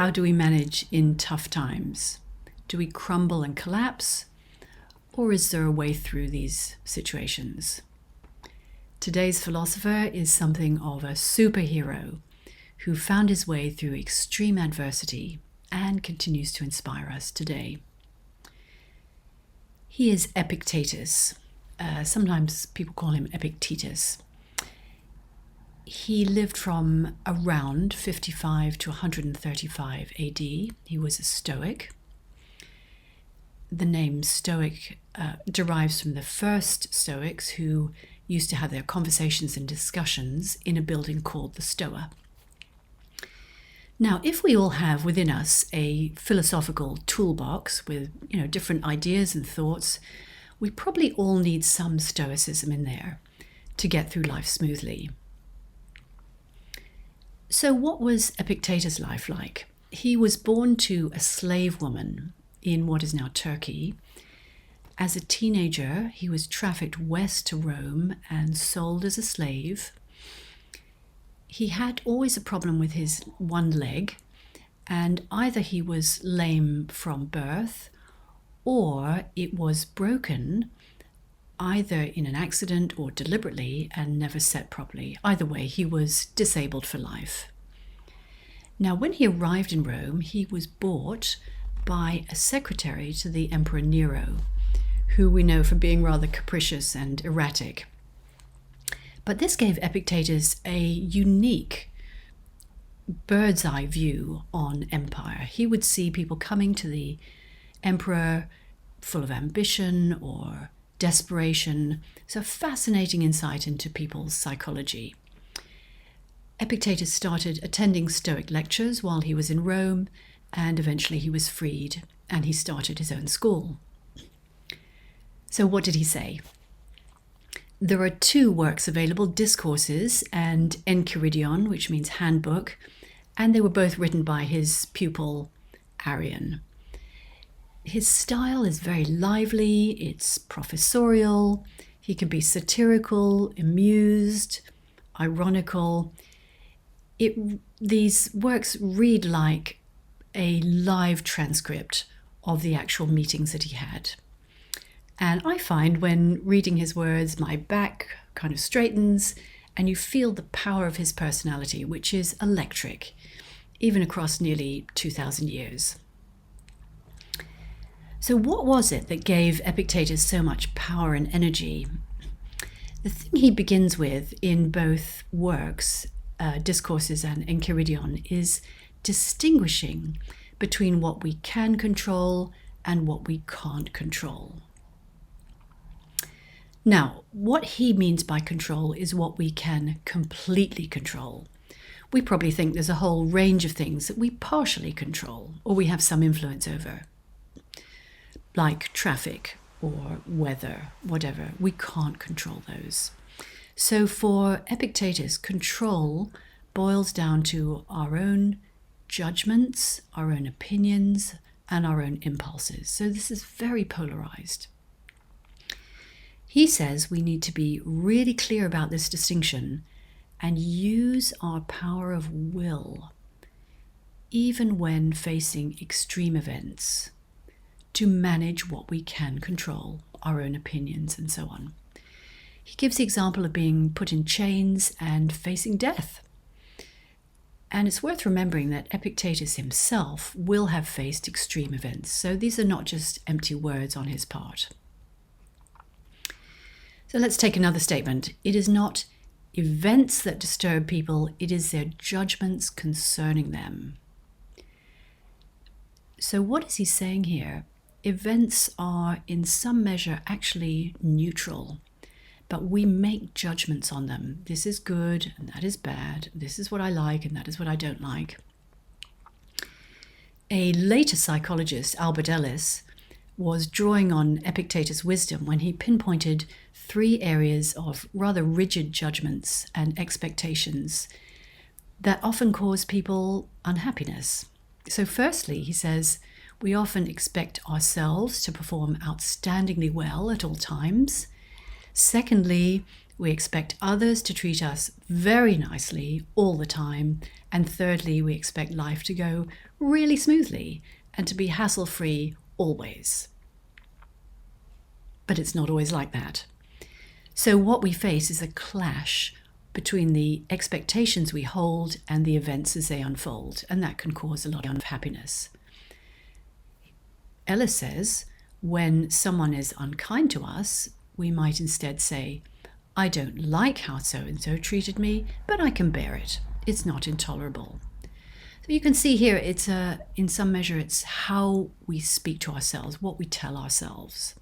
How do we manage in tough times? Do we crumble and collapse? Or is there a way through these situations? Today's philosopher is something of a superhero who found his way through extreme adversity and continues to inspire us today. He is Epictetus. Sometimes people call him Epictetus. He lived from around 55 to 135 AD. He was a Stoic. The name Stoic derives from the first Stoics who used to have their conversations and discussions in a building called the Stoa. Now, if we all have within us a philosophical toolbox with, different ideas and thoughts, we probably all need some stoicism in there to get through life smoothly. So what was Epictetus' life like? He was born to a slave woman in what is now Turkey. As a teenager, he was trafficked west to Rome and sold as a slave. He had always a problem with his one leg, and either he was lame from birth or it was broken, either in an accident or deliberately, and never set properly. Either way, he was disabled for life. Now, when he arrived in Rome, he was bought by a secretary to the Emperor Nero, who we know for being rather capricious and erratic. But this gave Epictetus a unique bird's eye view on empire. He would see people coming to the emperor full of ambition or desperation. So fascinating insight into people's psychology. Epictetus started attending Stoic lectures while he was in Rome, and eventually he was freed and he started his own school. So what did he say? There are two works available, Discourses and Enchiridion, which means handbook, and they were both written by his pupil, Arrian. His style is very lively, it's professorial, he can be satirical, amused, ironical. These works read like a live transcript of the actual meetings that he had. And I find when reading his words, my back kind of straightens and you feel the power of his personality, which is electric, even across nearly 2,000 years. So what was it that gave Epictetus so much power and energy? The thing he begins with in both works, Discourses and Enchiridion, is distinguishing between what we can control and what we can't control. Now, what he means by control is what we can completely control. We probably think there's a whole range of things that we partially control or we have some influence over, like traffic or weather, whatever. We can't control those. So for Epictetus, control boils down to our own judgments, our own opinions, and our own impulses. So this is very polarized. He says we need to be really clear about this distinction and use our power of will, even when facing extreme events, to manage what we can control, our own opinions and so on. He gives the example of being put in chains and facing death. And it's worth remembering that Epictetus himself will have faced extreme events. So these are not just empty words on his part. So let's take another statement. It is not events that disturb people, it is their judgments concerning them. So what is he saying here? Events are in some measure actually neutral, but we make judgments on them. This is good and that is bad. This is what I like and that is what I don't like. A later psychologist, Albert Ellis, was drawing on Epictetus' wisdom when he pinpointed 3 areas of rather rigid judgments and expectations that often cause people unhappiness. So firstly, he says, we often expect ourselves to perform outstandingly well at all times. Secondly, We expect others to treat us very nicely all the time. And thirdly, we expect life to go really smoothly and to be hassle-free always. But it's not always like that. So what we face is a clash between the expectations we hold and the events as they unfold, and that can cause a lot of unhappiness. Ellis says, when someone is unkind to us, we might instead say, I don't like how so-and-so treated me, but I can bear it. It's not intolerable. So you can see here, in some measure, it's how we speak to ourselves, what we tell ourselves.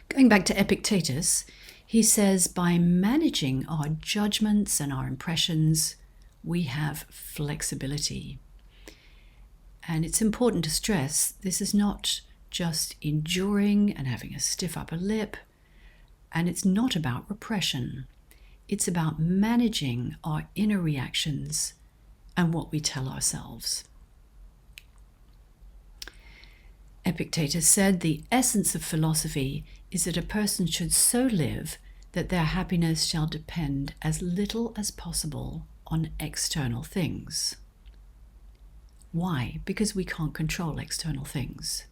Going back to Epictetus, he says, by managing our judgments and our impressions, we have flexibility. And it's important to stress, this is not just enduring and having a stiff upper lip, and it's not about repression. It's about managing our inner reactions and what we tell ourselves. Epictetus said, the essence of philosophy is that a person should so live that their happiness shall depend as little as possible on external things. Why? Because we can't control external things.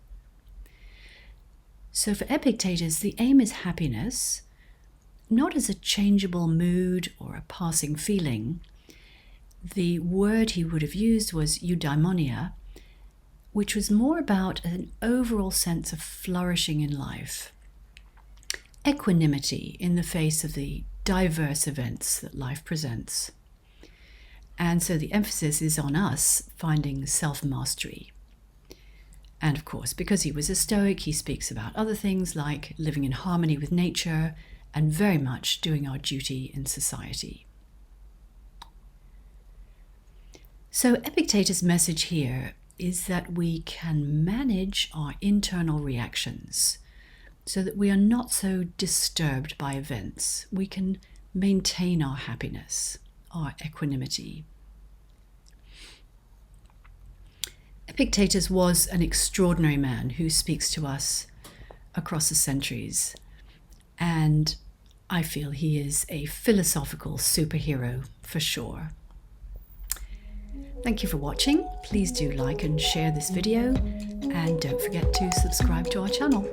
So for Epictetus, the aim is happiness, not as a changeable mood or a passing feeling. The word he would have used was eudaimonia, which was more about an overall sense of flourishing in life. Equanimity in the face of the diverse events that life presents. And so the emphasis is on us finding self-mastery. And of course, because he was a Stoic, he speaks about other things like living in harmony with nature and very much doing our duty in society. So Epictetus' message here is that we can manage our internal reactions so that we are not so disturbed by events. We can maintain our happiness, our equanimity. Epictetus was an extraordinary man who speaks to us across the centuries, and I feel he is a philosophical superhero for sure. Thank you for watching. Please do like and share this video, and don't forget to subscribe to our channel.